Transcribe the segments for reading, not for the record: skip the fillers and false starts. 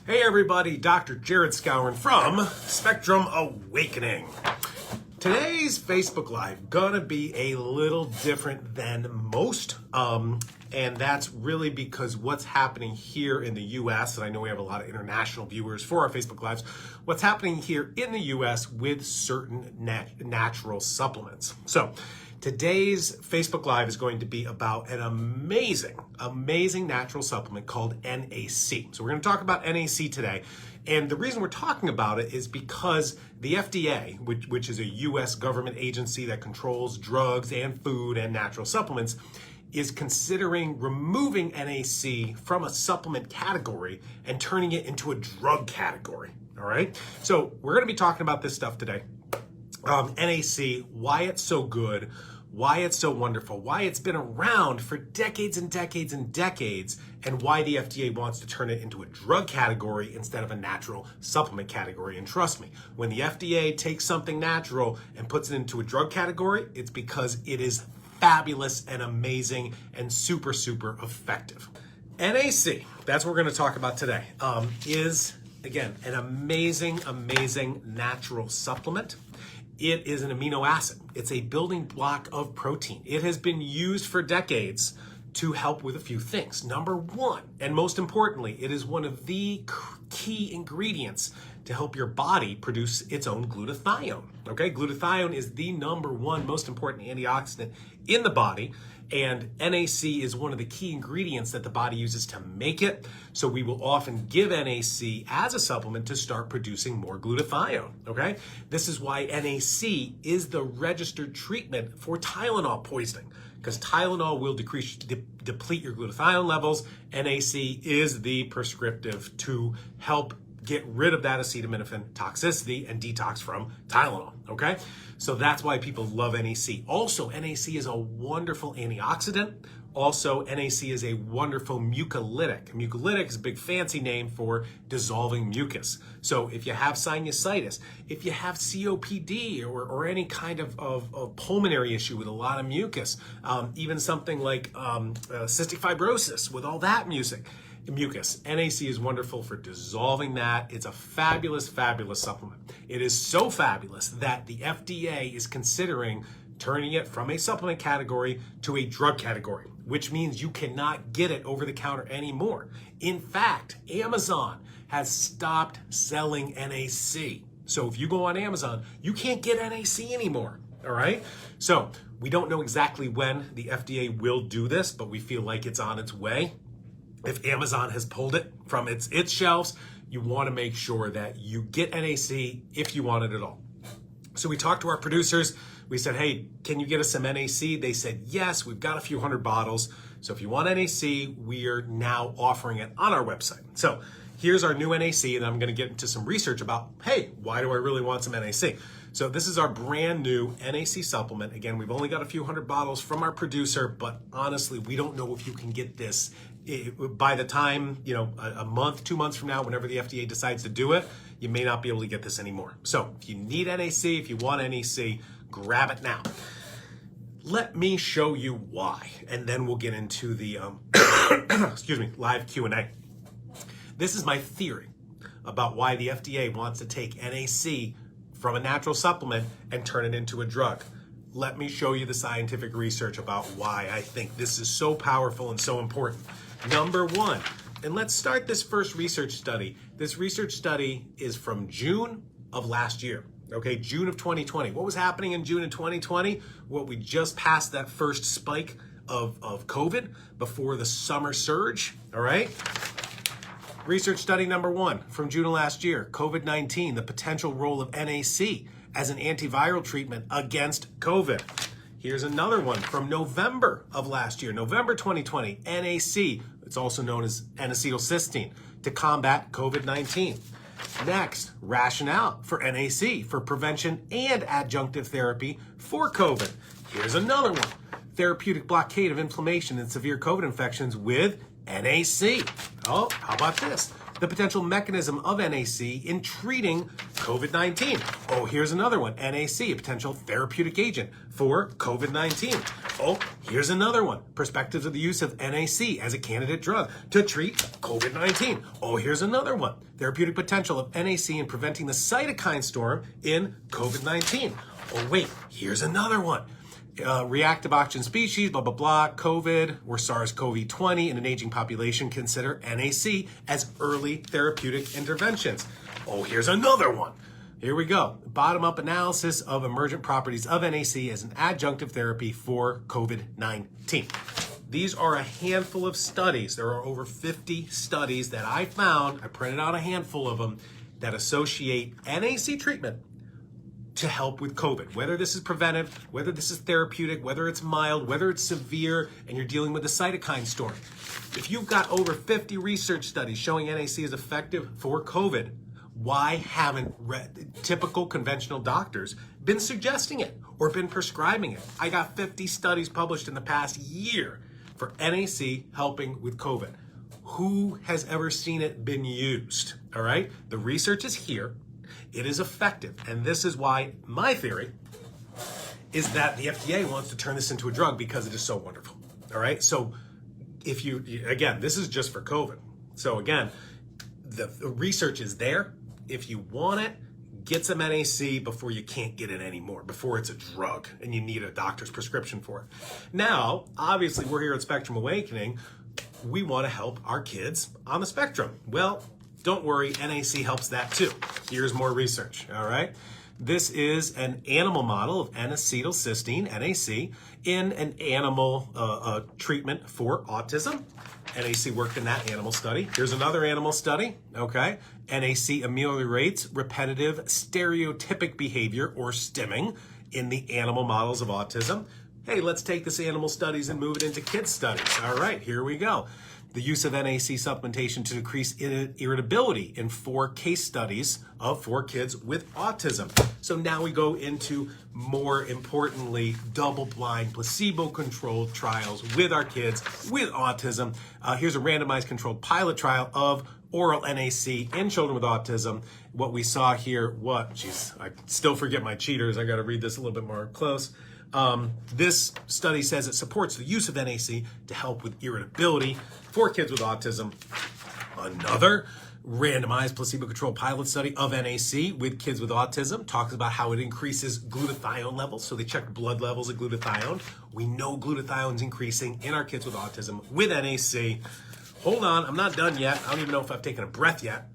Hey everybody, Dr. Jared Skowron from Spectrum Awakening. Today's Facebook Live gonna be a little different than most, and that's really because what's happening here in the US, and I know we have a lot of international viewers for our Facebook Lives, what's happening here in the US with certain natural supplements. So today's Facebook Live is going to be about an amazing natural supplement called NAC. So we're going to talk about NAC today. And the reason we're talking about it is because the FDA, which is a US government agency that controls drugs and food and natural supplements, is considering removing NAC from a supplement category and turning it into a drug category. All right. So we're going to be talking about this stuff today. NAC, why it's so good, why it's so wonderful, why it's been around for decades and decades and decades, and why the FDA wants to turn it into a drug category instead of a natural supplement category. And trust me, when the FDA takes something natural and puts it into a drug category, it's because it is fabulous and amazing and super effective. NAC, that's what we're going to talk about today, is, again, an amazing natural supplement. It is an amino acid. It's a building block of protein. It has been used for decades to help with a few things. Number one, and most importantly, it is one of the key ingredients to help your body produce its own glutathione. Okay, glutathione is the number one most important antioxidant in the body, and NAC is one of the key ingredients that the body uses to make it. So we will often give NAC as a supplement to start producing more glutathione, okay? This is why NAC is the registered treatment for Tylenol poisoning, because Tylenol will deplete your glutathione levels. NAC is the prescriptive to help get rid of that acetaminophen toxicity and detox from Tylenol, okay? So that's why people love NAC. Also, NAC is a wonderful antioxidant. Also, NAC is a wonderful mucolytic. Mucolytic is a big fancy name for dissolving mucus. So if you have sinusitis, if you have COPD or any kind of pulmonary issue with a lot of mucus, even something like cystic fibrosis with all that mucus, NAC is wonderful for dissolving that. It's a fabulous supplement. It is so fabulous that the FDA is considering turning it from a supplement category to a drug category, which means you cannot get it over the counter anymore. In fact, Amazon has stopped selling NAC. So if you go on Amazon, you can't get NAC anymore, all right? So we don't know exactly when the FDA will do this, but we feel like it's on its way. If Amazon has pulled it from its shelves, you want to make sure that you get NAC if you want it at all. So we talked to our producers. We said, hey, can you get us some NAC? They said, yes, we've got a few hundred bottles. So if you want NAC, we are now offering it on our website. So here's our new NAC, and I'm going to get into some research about, hey, why do I really want some NAC? So this is our brand new NAC supplement. Again, we've only got a few hundred bottles from our producer, but honestly, we don't know if you can get this by the time, a month, 2 months from now, whenever the FDA decides to do it, you may not be able to get this anymore. So if you need NAC, if you want NAC, grab it now. Let me show you why, and then we'll get into the live Q&A. This is my theory about why the FDA wants to take NAC from a natural supplement and turn it into a drug. Let me show you the scientific research about why I think this is so powerful and so important. Number one, and let's start this first research study. This research study is from June of last year. Okay, June of 2020. What was happening in June of 2020? Well, we just passed that first spike of COVID before the summer surge, all right? Research study number one from June of last year, COVID-19, the potential role of NAC as an antiviral treatment against COVID. Here's another one from November of last year, November 2020, NAC, it's also known as N-acetylcysteine, to combat COVID-19. Next, rationale for NAC for prevention and adjunctive therapy for COVID. Here's another one, therapeutic blockade of inflammation and severe COVID infections with NAC. Oh, how about this? The potential mechanism of NAC in treating COVID-19. Oh, here's another one, NAC, a potential therapeutic agent for COVID-19. Oh, here's another one. Perspectives of the use of NAC as a candidate drug to treat COVID-19. Oh, here's another one. Therapeutic potential of NAC in preventing the cytokine storm in COVID-19. Oh, wait, here's another one. Reactive oxygen species, blah, blah, blah, COVID or SARS-CoV-20 in an aging population consider NAC as early therapeutic interventions. Oh, here's another one. Here we go. Bottom-up analysis of emergent properties of NAC as an adjunctive therapy for COVID-19. These are a handful of studies. There are over 50 studies that I found. I printed out a handful of them that associate NAC treatment to help with COVID. Whether this is preventive, whether this is therapeutic, whether it's mild, whether it's severe, and you're dealing with a cytokine storm. If you've got over 50 research studies showing NAC is effective for COVID, why haven't typical conventional doctors been suggesting it or been prescribing it? I got 50 studies published in the past year for NAC helping with COVID. Who has ever seen it been used? All right, the research is here. It is effective. And this is why my theory is that the FDA wants to turn this into a drug because it is so wonderful. All right, so if again, this is just for COVID. So again, the research is there. If you want it, get some NAC before you can't get it anymore, before it's a drug and you need a doctor's prescription for it. Now, obviously, we're here at Spectrum Awakening. We want to help our kids on the spectrum. Well, don't worry, NAC helps that too. Here's more research, all right? This is an animal model of N-acetylcysteine, NAC, in an animal treatment for autism. NAC worked in that animal study. Here's another animal study, okay? NAC ameliorates repetitive stereotypic behavior, or stimming, in the animal models of autism. Hey, let's take this animal studies and move it into kids studies. All right, here we go. The use of NAC supplementation to decrease irritability in 4 case studies of 4 kids with autism. So now we go into, more importantly, double-blind, placebo-controlled trials with our kids with autism. Here's a randomized controlled pilot trial of oral NAC in children with autism. What we saw here, I still forget my cheaters. I got to read this a little bit more close. This study says it supports the use of NAC to help with irritability for kids with autism. Another randomized placebo-controlled pilot study of NAC with kids with autism talks about how it increases glutathione levels. So they checked blood levels of glutathione. We know glutathione's increasing in our kids with autism with NAC. Hold on, I'm not done yet. I don't even know if I've taken a breath yet.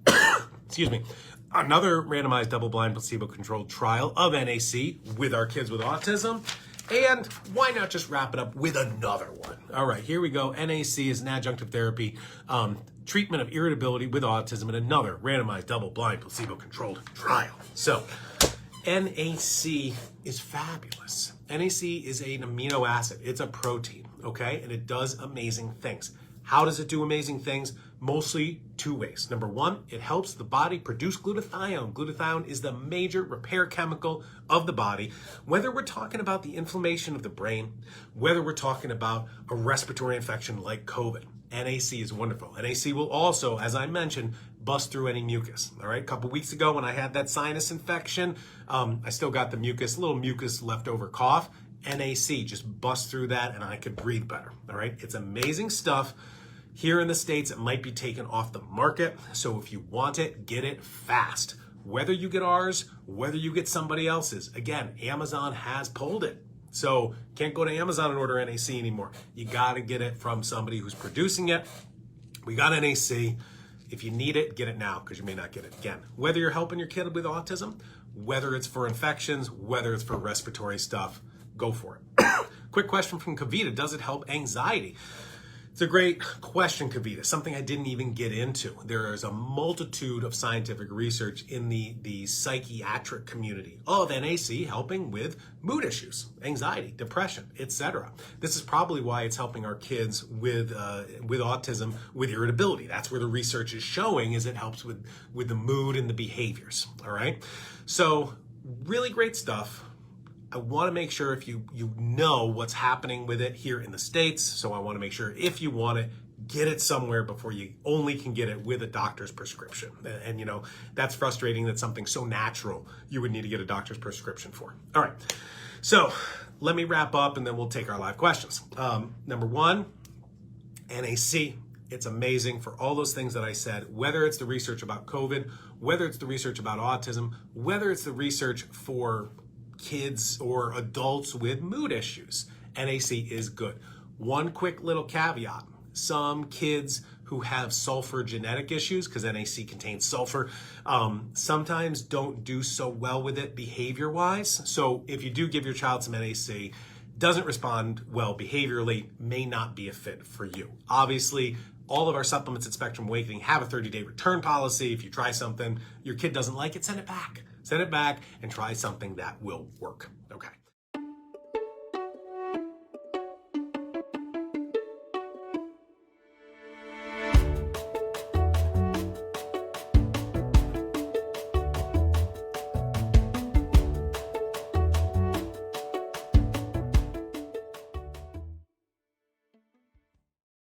Excuse me. Another randomized double-blind placebo-controlled trial of NAC with our kids with autism. And why not just wrap it up with another one? All right, here we go. NAC is an adjunctive therapy, treatment of irritability with autism, in another randomized double-blind placebo-controlled trial. So NAC is fabulous. NAC is an amino acid. It's a protein, okay? And it does amazing things. How does it do amazing things? Mostly 2 ways. Number 1, it helps the body produce glutathione. Glutathione is the major repair chemical of the body. Whether we're talking about the inflammation of the brain, whether we're talking about a respiratory infection like COVID, NAC is wonderful. NAC will also, as I mentioned, bust through any mucus. All right, a couple weeks ago when I had that sinus infection, I still got the mucus, little mucus leftover cough. NAC just bust through that and I could breathe better. All right, it's amazing stuff. Here in the States, it might be taken off the market. So if you want it, get it fast. Whether you get ours, whether you get somebody else's. Again, Amazon has pulled it. So can't go to Amazon and order NAC anymore. You got to get it from somebody who's producing it. We got NAC. If you need it, get it now because you may not get it again. Whether you're helping your kid with autism, whether it's for infections, whether it's for respiratory stuff, go for it. Quick question from Kavita. Does it help anxiety? It's a great question, Kavita, something I didn't even get into. There is a multitude of scientific research in the psychiatric community of NAC helping with mood issues, anxiety, depression, etc. This is probably why it's helping our kids with autism, with irritability. That's where the research is showing, is it helps with the mood and the behaviors, all right? So really great stuff. I want to make sure if you know what's happening with it here in the States. So I want to make sure if you want it, get it somewhere before you only can get it with a doctor's prescription. And you know, that's frustrating that something so natural you would need to get a doctor's prescription for. All right. So let me wrap up and then we'll take our live questions. Number one, NAC. It's amazing for all those things that I said, whether it's the research about COVID, whether it's the research about autism, whether it's the research for kids or adults with mood issues. NAC is good. One quick little caveat. Some kids who have sulfur genetic issues, because NAC contains sulfur, sometimes don't do so well with it behavior-wise. So if you do give your child some NAC, doesn't respond well behaviorally, may not be a fit for you. Obviously, all of our supplements at Spectrum Awakening have a 30-day return policy. If you try something, your kid doesn't like it, send it back. Send it back and try something that will work. Okay.